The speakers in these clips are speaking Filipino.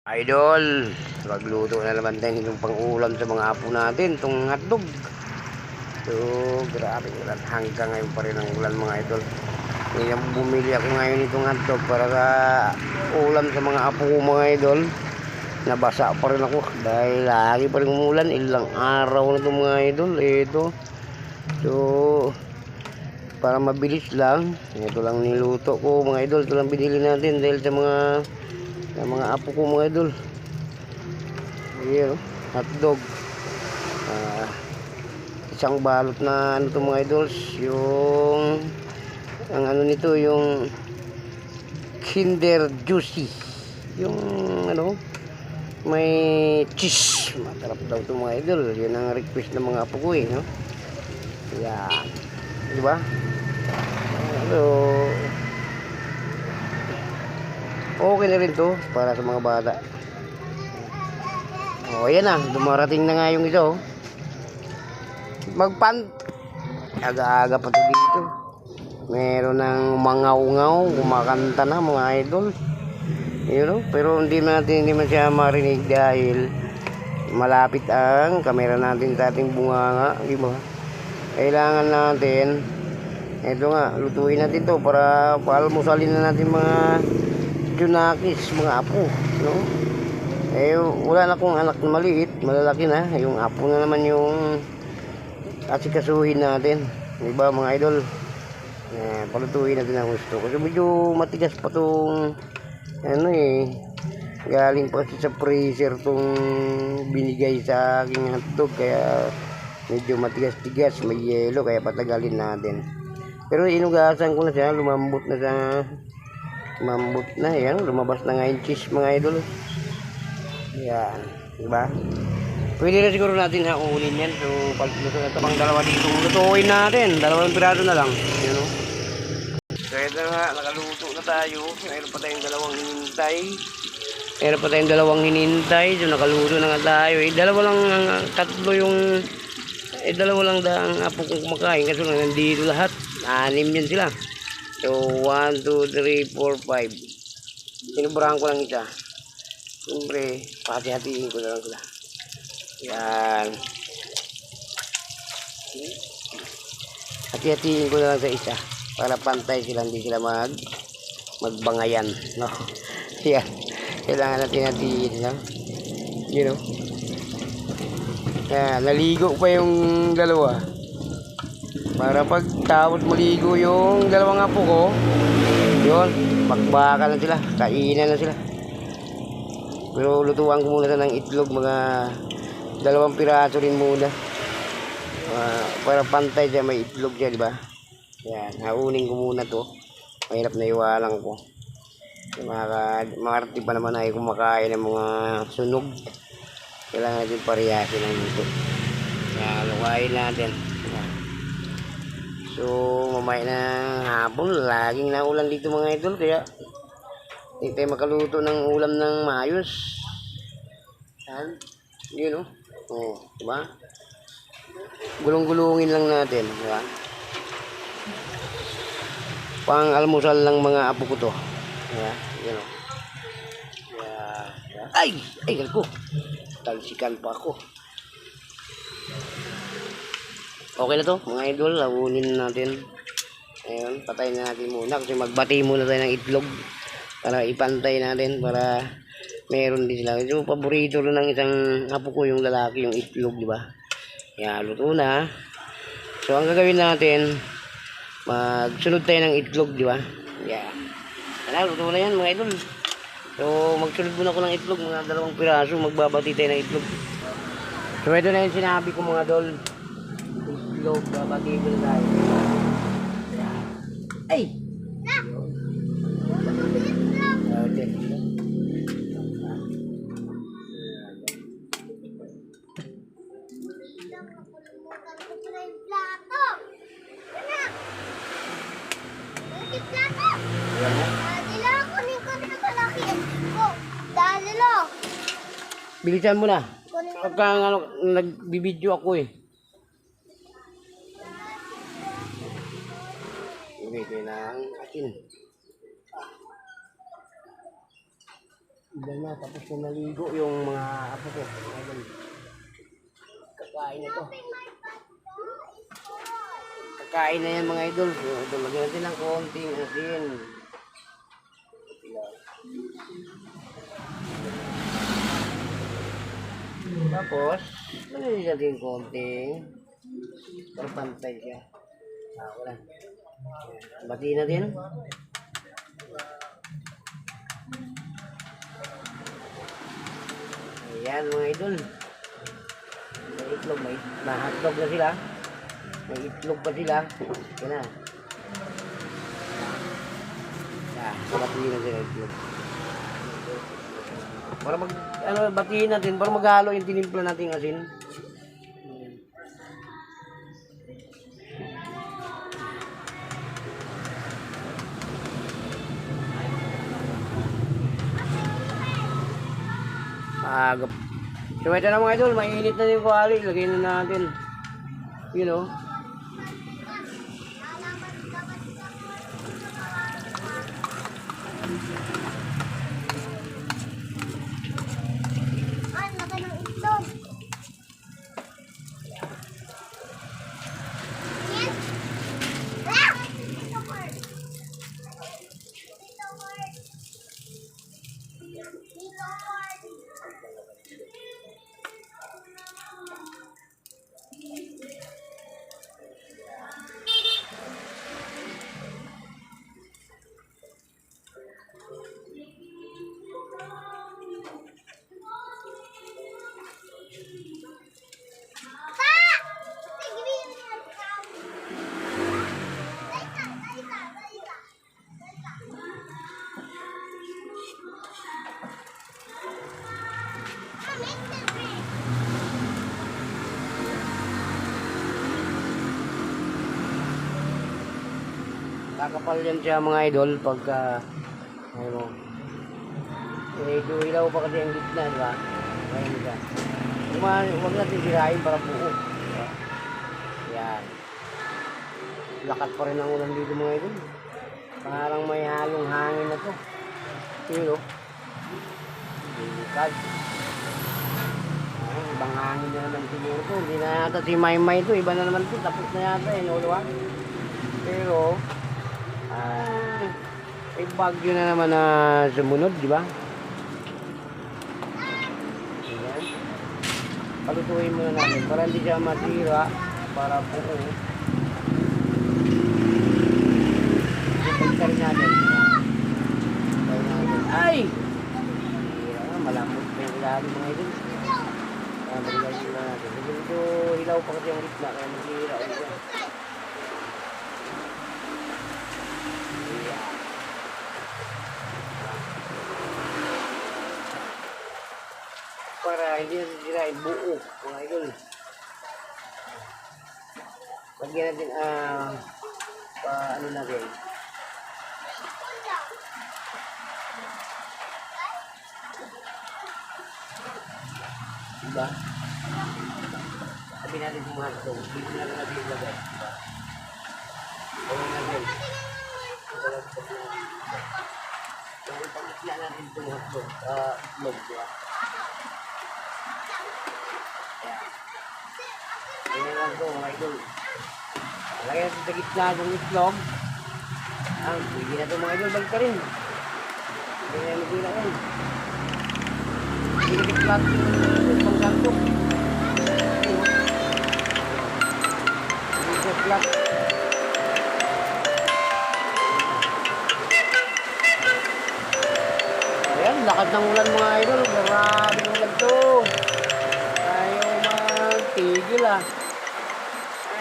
Idol, magluto na naman tayo ng pang-ulam sa mga apo natin, itong hotdog. So, grabe ulan. Hanggang ngayon pa rin ang ulan mga idol. Kaya bumili ako ngayon itong hotdog para sa ulam sa mga apo ko mga idol. Nabasa pa rin ako dahil lagi pa rin umulan. Ilang araw na ito mga idol. Ito. So, para mabilis lang, ito lang niluto ko mga idol. Ito lang binili natin dahil sa mga apo ko mga idol. Ayan, hotdog. Isang balot na ano to mga idols, yung ang ano nito yung Kinder Juicy, yung ano may cheese. Masarap daw to mga idol. Yan ang request ng mga apo ko no. Yan, di ba? Ano, okay na rin to para sa mga bata. Ayan na, dumarating na nga yung ito. Aga-aga pa to dito. Meron ng mangaw-ngaw, kumakanta na mga idol. Pero hindi man siya marinig dahil malapit ang kamera natin sa ating bunganga, di ba? Kailangan natin, ito nga, lutuin natin to para paalmusalin na natin mga junakis, mga apo, no? Wala na akong anak na maliit, malalaki na. Yung apo na naman yung asikasuhin natin, di ba mga idol? Palutuin natin ang gusto kasi medyo matigas pa tong galing pa sa freezer tong binigay sa aking hotdog, kaya medyo matigas-tigas, may yelo, kaya patagalin natin. Pero inugasan ko na siya, lumambot na yan, lumabas na nga yung cheese mga idol. Yan, diba? Pwede na siguro natin haulin yan. So, pagluto na ito, pang dalawa dito lutuin natin. 2 piraso na lang. So, ito nga, nakaluto na tayo. Mayroon pa tayong dalawang hinintay. So, nakaluto na nga tayo. Dalawa lang ang apo kong kumakain. Kasi lang, nandito lahat. 6 yan sila. So, 1, 2, 3, 4, 5. Sinubrahan ko lang isa. Siyempre, hati-hatiin ko na lang sila. Yan. Hati-hatiin ko na lang sa isa para pantay sila, hindi sila magbangayan, no? Yan. Kailangan natin hatiin, no? Yan, naligo pa yung dalawa. Para pag tapos maligo yung dalawang apo ko, yun, bakbakan na sila, kainan na sila. Pero lutuan ko muna ng itlog, mga 2 piraso rin muna. Para pantay siya, may itlog siya, di ba? Yan, haunin ko muna to. Mahirap na iwalang ko. Makarte pa naman ay kumakain ng mga sunog. Kailangan natin pariyasin ng ito. Yan, lukain natin. Yan. So, mamaya na hapon, laging naulan dito mga idol, kaya hindi tayo makaluto ng ulam ng maayos. Yan, diba? Gulong-gulungin lang natin, diba? Pang-almusal ng mga apo ko to. Diba? Yan, Ay, galko. Talsikan pa ako. Okay na to, mga idol. Lawunin natin. Ayun, patayin na natin muna kasi magbati muna tayo ng itlog para ipantay natin, para meron din sila. Yung paborito rin ng isang apo ko, yung lalaki, yung itlog, di ba? Yan, luto na. So, ang gagawin natin, magsunod tayo ng itlog, di ba? Yan. Luto na yan, mga idol. So, magsunod muna ko ng itlog, mga 2 piraso, magbabati tayo ng itlog. So, ito na yung sinabi ko mga idol. Itlog, babati ko na tayo. Ay! Bilisan mo na. Pagka nagbibideo ako Ibigay ng akin. Iba na, tapos na naligo yung mga apo ko. Idol. Kakain na to. Kakain na yan mga idol. Idol, lagyan natin ng konting asin. Tapos, lagyan natin konting para pantay siya. Wala. Batiin natin. Ayan mga idol. May itlog, may hotdog na sila. May itlog pa sila. Yan na. Batiin na sila itlog. Para batiin natin, para maghalo yung tinimpla natin asin. So ito na mga idol, mainit na yung kuwali, lagay na natin. You know. Kakapal yan siya mga idol pagka ano, medyo ilaw pa kasi ang gitna, di ba? Ngayon siya. Huwag natin sirain para buo. Diba? Yan. Lakas pa rin ang ulan dito mga idol. Parang may halong hangin na to. Pero, delikad. Ibang hangin na naman siguro to. Hindi na yata si Maymay to. Iba na naman to. Tapos na yata eh. Nuluwa. Pero, may bagyo na naman na sumunod, di ba? Ayan. Palutuin muna natin para hindi siya masira, para buo. Pagkarin natin. Ay! Malambot pa yung ilalim mga idol. Balikan sila natin. Ito ilaw pa kasi yung ritna, kaya maghihira ulit yan. Para hindi natin sirain buo mga idol. Lagyan natin ano natin, diba? Sabi natin pumahat ito, dito na natin ilagay, diba? Gawin natin dahil pangitla natin pumahat ito log, diba? Ganyan lang ito mga idol. Lagyan natin sa gitna ng itlog. Pwede na ito mga idol, balik ka rin. Ganyan na magkira yan. Pinagit lang yung pangsantok. Pinagit lang. Ayan, lakad ng ulan mga idol. Grabe ng ulan ito. Ayaw magtigil ah.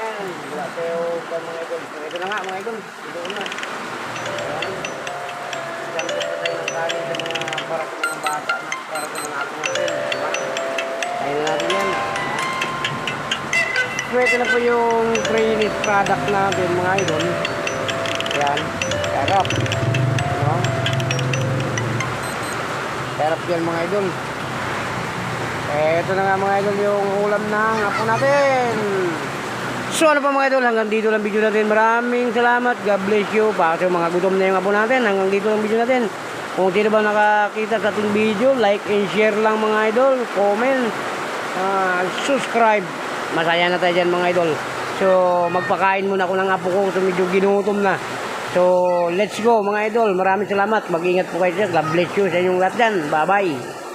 Ayan, wala tayo pa mga idol. Ito na nga mga idol. Ito na. Ayan. Santo pa tayo ng kanin sa mga para sa mga bata na. Para sa mga apo natin. Diba? Kaya na natin yan. So ito na po yung finished product natin mga idol. Ayan. Sarap. No? Sarap yan mga idol. Ito na nga mga idol yung ulam ng apo natin. So ano pa mga idol, hanggang dito lang video natin. Maraming salamat. God bless you. Para sa mga gutom na yung apo natin, hanggang dito lang video natin. Kung sino ba nakakita sa ating video, like and share lang mga idol, comment, subscribe. Masaya na tayo dyan mga idol. So, magpakain muna ako ng apo ko. So, medyo ginutom na. So, let's go mga idol. Maraming salamat. Mag-ingat po kayo. God bless you sa inyong lahat dyan. Bye-bye.